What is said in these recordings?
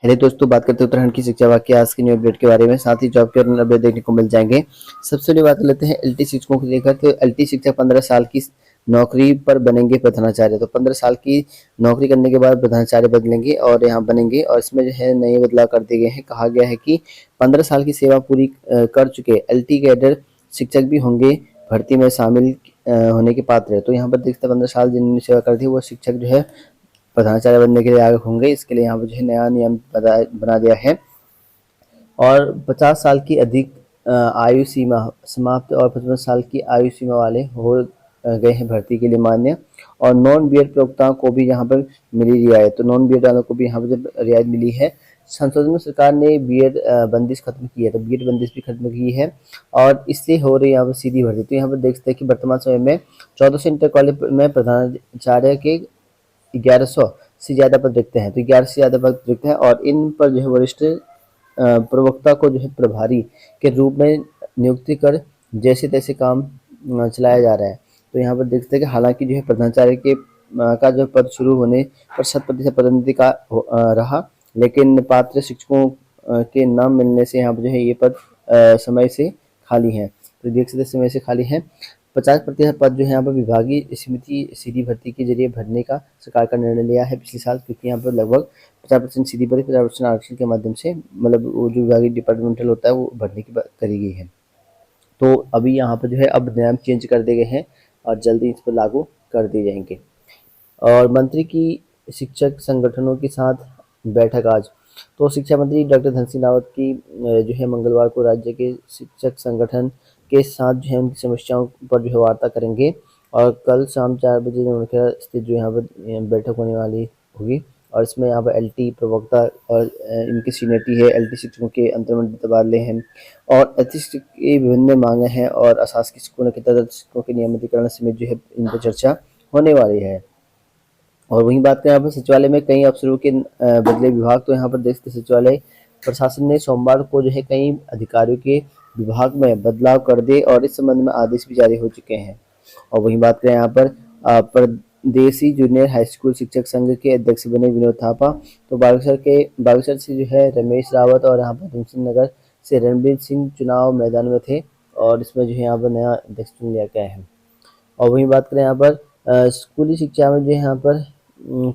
Hello दोस्तों, बात करते हैं उत्तराखंड की शिक्षा विभाग की आज की न्यू अपडेट के बारे में। साथ ही जॉब के अपडेट देखने को मिल जाएंगे। सबसे पहले बात कर लेते हैं एलटी शिक्षकों को लेकर। तो एलटी शिक्षक 15 साल की नौकरी पर बनेंगे प्रधानाचार्य। तो 15 साल की नौकरी करने के बाद प्रधानाचार्य बदलेंगे और यहाँ बनेंगे। और इसमें जो है नए बदलाव कर दिए गए हैं। कहा गया है कि 15 साल की सेवा पूरी कर चुके एलटी कैडर शिक्षक भी होंगे भर्ती में शामिल होने के पात्र। तो यहाँ पर देखते हैं 15 साल जिन्होंने सेवा कर दी वो शिक्षक जो है प्रधानाचार्य बनने के लिए आगे होंगे। इसके लिए यहाँ पर जो है नया नियम बना दिया है। और 50 साल की अधिक आयु सीमा समाप्त और 55 साल की आयु सीमा वाले हो गए हैं भर्ती के लिए मान्य। और नॉन बीएड प्रवक्ताओं को भी यहाँ पर मिली रियायत। तो नॉन बीएड वालों को भी यहाँ पर जब रियायत मिली है। संशोधन में सरकार ने बीएड बंदिश खत्म की है। तो बीएड बंदिश भी खत्म की है और इसलिए हो रही है यहाँ पर सीधी भर्ती। तो यहाँ पर देखते हैं कि वर्तमान समय में 1400 इंटर कॉलेज में प्रधानाचार्य के 1100 से ज़्यादा पद रिक्त हैं। तो 11 से ज़्यादा पद रिक्त हैं और इन पर जो है वरिष्ठ प्रवक्ता को जो है प्रभारी के रूप में नियुक्ति कर जैसे तैसे काम चलाया जा रहा है। तो यहाँ पर देखते हैं कि हालांकि जो है प्रधानाचार्य के का जो पद शुरू होने पर 100% पदोन्नति का रहा, लेकिन पात्र शिक्षकों के नाम मिलने से यहाँ पर जो है ये पद समय से खाली हैं। तो देख सकते समय से खाली हैं। 50% पद जो है यहाँ पर विभागीय समिति सीधी भर्ती के जरिए भरने का सरकार का निर्णय लिया है पिछले साल, क्योंकि यहाँ पर लगभग 50% सीधी भर्ती 50% आरक्षण के माध्यम से मतलब वो जो विभागीय डिपार्टमेंटल होता है वो भरने की बात करी गई है। तो अभी यहाँ पर जो है अब नियम चेंज कर दिए गए हैं और जल्दी इस पर लागू कर दिए जाएंगे। और मंत्री की शिक्षक संगठनों के साथ बैठक आज। तो शिक्षा मंत्री डॉक्टर धन सिंह रावत की जो है मंगलवार को राज्य के शिक्षक संगठन के साथ जो है उनकी समस्याओं पर जो है वार्ता करेंगे। और कल शाम 4 बजे नौखरा स्थित जो यहाँ पर बैठक होने वाली होगी। और इसमें यहाँ पर एलटी प्रवक्ता और इनकी सीनियरिटी है, एलटी शिक्षकों के अंतर्मंडल तबादले हैं और अतिरिक्त की विभिन्न मांगे हैं और अशासकीय स्कूलों के तहत शिक्षकों के नियमितीकरण समेत जो है इन पर चर्चा होने वाली है। और वहीं बात करें यहाँ पर सचिवालय में कई अफसरों के बदले विभाग। तो यहाँ पर देखते सचिवालय प्रशासन ने सोमवार को जो है कई अधिकारियों के विभाग में बदलाव कर दिए और इस संबंध में आदेश भी जारी हो चुके हैं। और वहीं बात करें यहाँ पर प्रदेशी जूनियर हाई स्कूल शिक्षक संघ के अध्यक्ष बने विनोद थापा। तो बागेश्वर से जो है रमेश रावत और यहाँ पर तुमसिंह नगर से रणबीर सिंह चुनाव मैदान में थे और इसमें जो है यहाँ पर नया अध्यक्ष चुन लिया गया है। और वहीं बात करें यहाँ पर स्कूली शिक्षा में जो है यहाँ पर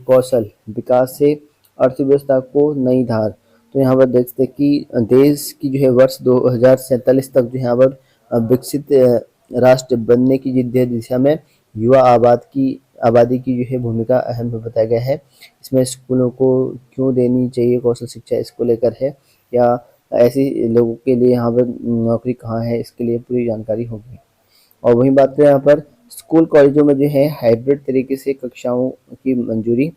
कौशल विकास से अर्थव्यवस्था को नई धार। तो यहाँ पर देखते हैं कि देश की जो है वर्ष 2047 तक जो है यहाँ पर विकसित राष्ट्र बनने की दिशा में युवा आबादी की जो है भूमिका अहम बताया गया है। इसमें स्कूलों को क्यों देनी चाहिए कौशल शिक्षा, इसको लेकर है या ऐसे लोगों के लिए यहाँ पर नौकरी कहाँ है, इसके लिए पूरी जानकारी होगी। और वहीं बात करें यहाँ पर स्कूल कॉलेजों में जो है हाइब्रिड तरीके से कक्षाओं की मंजूरी।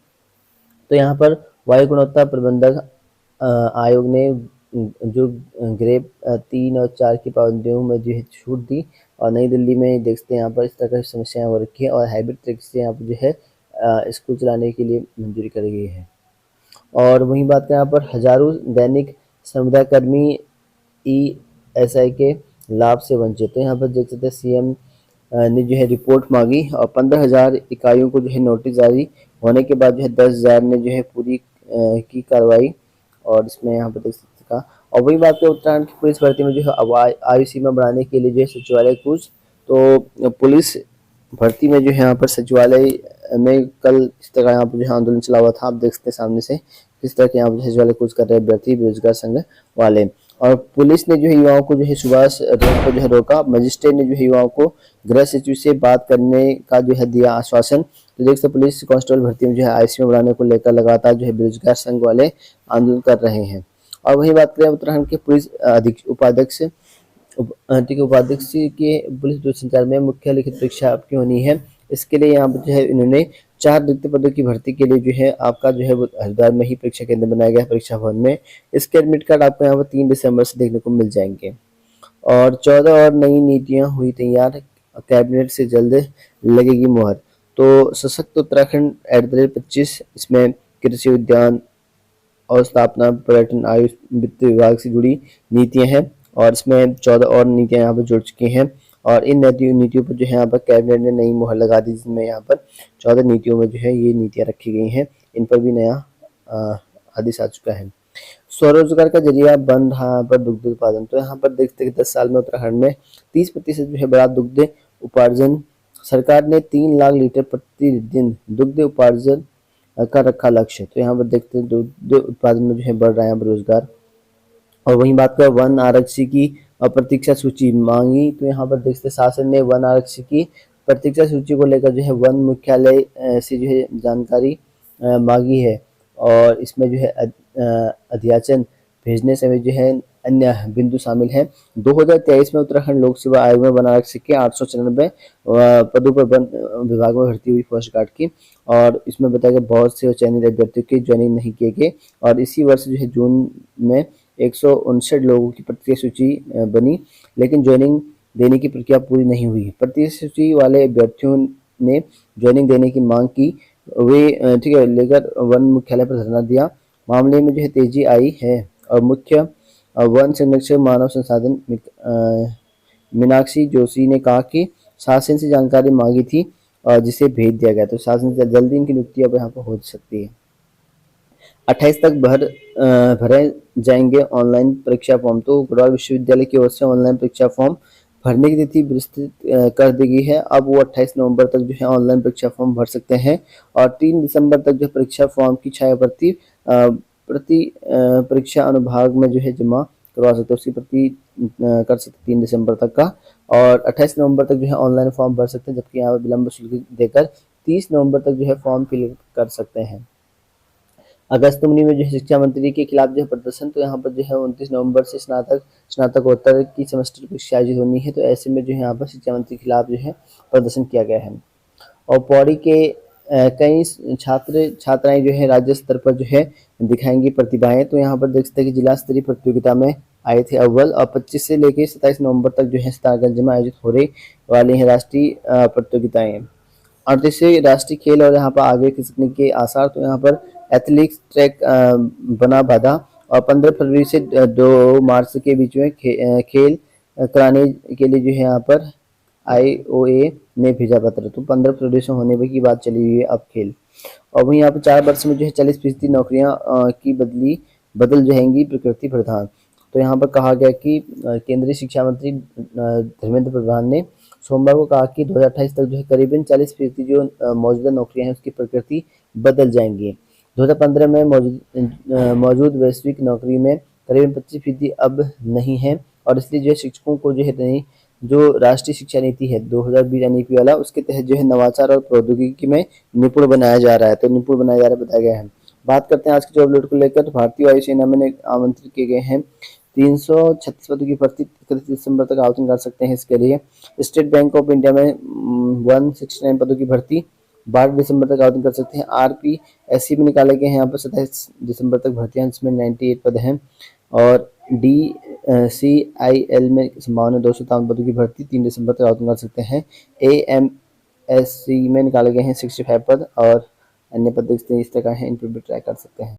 तो यहाँ पर वायु गुणवत्ता प्रबंधक आयोग ने जो ग्रेड 3 और 4 की पाबंदियों में जो है छूट दी और नई दिल्ली में देखते हैं यहाँ पर इस तरह की समस्याएं हो रखी है और हाइब्रिड तरीके से यहाँ पर जो है स्कूल चलाने के लिए मंजूरी करी गई है। और वहीं बात करें यहाँ पर हजारों दैनिक समुदाय कर्मी ESI के लाभ से वंचित है। यहाँ पर देख सकते हैं सीएम ने जो है रिपोर्ट मांगी और 15,000 इकाइयों को जो है नोटिस जारी होने के बाद जो है 10,000 ने जो है पूरी की कार्रवाई। और इसमें यहाँ पर देख सकते का। और वही बात है उत्तराखंड की पुलिस भर्ती में जो है आयु सीमा बढ़ाने के लिए जो है सचिवालय कूच। तो पुलिस भर्ती में जो है यहाँ पर सचिवालय में कल इस तरह यहाँ पर जो है आंदोलन चला हुआ था। आप देख सकते हैं सामने से किस तरह के यहाँ पर सचिवालय कूच कर रहे हैं भर्ती बेरोजगार संघ वाले। और पुलिस ने जो है युवाओं को जो है सुभाष रोड पर जो है रोका। मजिस्ट्रेट ने जो है युवाओं को गृह सचिव से बात करने का जो है दिया आश्वासन। तो देख सकते पुलिस कांस्टेबल भर्ती में जो है आयु सीमा बढ़ाने को लेकर लगातार जो है बेरोजगार संघ वाले आंदोलन कर रहे हैं। और वही बात करें उत्तराखंड के पुलिस उपाध्यक्ष के पुलिस दूरसंचार में मुख्य लिखित परीक्षा आपकी होनी है। इसके लिए यहाँ पर जो है इन्होंने 4 रिक्त पदों की भर्ती के लिए जो है आपका जो है वो हरिद्वार में ही परीक्षा केंद्र बनाया गया है परीक्षा भवन में। इसके एडमिट कार्ड आपको यहाँ पर 3 दिसंबर से देखने को मिल जाएंगे। और 14 और नई नीतियां हुई तैयार, कैबिनेट से जल्द लगेगी मुहर। तो सशक्त उत्तराखंड @25 इसमें कृषि उद्यान और स्थापना पर्यटन आयुष वित्त विभाग से जुड़ी नीतियां हैं और इसमें 14 और नीतियां यहाँ पर जुड़ चुकी हैं। और इन नीतियों पर जो है यहाँ पर कैबिनेट ने नई मुहर लगा दी, जिसमें यहाँ पर 14 नीतियों में जो है ये नीतियां रखी गई हैं। इन पर भी नया आदेश आ चुका है। स्वरोजगार का जरिया बन रहा है यहाँ पर दुग्ध उत्पादन। तो यहाँ पर देखते हैं कि 10 साल में उत्तराखंड में 30% जो है बढ़ा दुग्ध उपार्जन। सरकार ने 3 लाख लीटर प्रतिदिन दुग्ध उपार्जन का रखा लक्ष्य। तो यहाँ पर देखते हैं दुग्ध उत्पादन में जो है बढ़ रहा है यहाँ पर रोजगार। और वहीं बात करें वन आरक्षी की प्रतीक्षा सूची मांगी, तो यहाँ पर देखते शासन ने वन आरक्षी की प्रतीक्षा सूची को लेकर जो है वन मुख्यालय से जो है जानकारी मांगी है। और इसमें जो है अध्याचन भेजने समय जो है अन्य बिंदु शामिल हैं। 2023 में उत्तराखंड लोक सेवा आयोग में वन आरक्षी के 894 पदों पर वन विभाग में भर्ती हुई फर्स्ट गार्ड की। और इसमें बताया गया बहुत से चयनित अभ्यर्थियों की ज्वाइनिंग नहीं किए गए। और इसी वर्ष जो है जून में 159 लोगों की प्रतीक्षा सूची बनी, लेकिन ज्वाइनिंग देने की प्रक्रिया पूरी नहीं हुई। प्रतीक्षा सूची वाले अभ्यर्थियों ने ज्वाइनिंग देने की मांग की, वे ठीक है लेकर वन मुख्यालय पर धरना दिया। मामले में जो है तेजी आई है। और मुख्य वन संरक्षक मानव संसाधन मीनाक्षी जोशी ने कहा कि शासन से जानकारी मांगी थी और जिसे भेज दिया गया, तो शासन से जल्दी इनकी नियुक्ति अब यहाँ पर हो सकती है। 28 तक भरे जाएंगे ऑनलाइन परीक्षा फॉर्म। तो गढ़वाल विश्वविद्यालय की ओर से ऑनलाइन परीक्षा फॉर्म भरने की तिथि विस्तृत कर दी गई है। अब वो 28 नवंबर तक जो है ऑनलाइन परीक्षा फॉर्म भर सकते हैं। और 3 दिसंबर तक जो परीक्षा फॉर्म की छायाप्रति प्रति परीक्षा अनुभाग में जो है जमा करवा सकते हैं, उसकी प्रति कर सकते 3 दिसंबर तक का। और 28 नवंबर तक जो है ऑनलाइन फॉर्म भर सकते हैं, जबकि यहाँ पर विलंब शुल्क देकर 30 नवंबर तक जो है फॉर्म फिल कर सकते हैं। अगस्त में जो है शिक्षा मंत्री के खिलाफ जो है प्रदर्शन, तो यहाँ पर जो है 29 नवंबर से स्नातकोत्तर की सेमेस्टर परीक्षा आयोजित होनी है। तो ऐसे में जो है यहाँ पर शिक्षा मंत्री के खिलाफ जो है प्रदर्शन किया गया है। और पौड़ी के कई छात्र छात्राएं जो है राज्य स्तर पर जो है दिखाएंगी प्रतिभाएं। तो यहाँ पर देख सकते हैं कि जिला स्तरीय प्रतियोगिता में आए थे अव्वल। और 25 से लेकर 27 नवंबर तक जो है सितारगंज में आयोजित हो रही वाली है राष्ट्रीय प्रतियोगिताएं। 38वें राष्ट्रीय खेल और यहाँ पर आगे खिसकने के आसार। तो यहाँ पर एथलेटिक्स ट्रैक बना बाधा। और 15 फरवरी से 2 मार्च के बीच में खेल कराने के लिए जो है यहाँ पर IOA ने भेजा पत्र। तो 15 फरवरी से होने की बात चली हुई है अब खेल। और वहीं यहाँ पर 4 वर्ष में जो है 40% नौकरियां की बदल जाएंगी प्रकृति प्रधान। तो यहाँ पर कहा गया कि केंद्रीय शिक्षा मंत्री धर्मेंद्र प्रधान ने सोमवार को कहा कि 2028 तक जो है करीबन 40% जो मौजूदा नौकरियां हैं उसकी प्रकृति बदल जाएंगी। 2015 में मौजूद वैश्विक नौकरी में करीबन 25% अब नहीं है। और इसलिए जो है शिक्षकों को जो है नई जो राष्ट्रीय शिक्षा नीति है 2020 NEP वाला, उसके तहत जो है नवाचार और प्रौद्योगिकी में निपुण बनाया जा रहा है। तो निपुण बनाया जा रहा है बताया गया है। बात करते हैं आज की जॉब लोड को लेकर। तो भारतीय वायुसेना में आमंत्रित किए गए हैं 336 पदों की भर्ती 31 दिसंबर तक आवेदन कर सकते हैं। इसके लिए स्टेट बैंक ऑफ इंडिया में 169 पदों की भर्ती 12 दिसंबर तक आवेदन कर सकते हैं। RPSC में निकाले गए हैं यहाँ पर 27 दिसंबर तक भर्तियां, जिसमें 98 पद हैं। और DCIL में संभावना 257 पदों की भर्ती 3 दिसंबर तक आवेदन कर सकते हैं। AMSC में निकाले गए हैं 65 पद और अन्य पद इस तरह का है, इन पर भी ट्राई कर सकते हैं।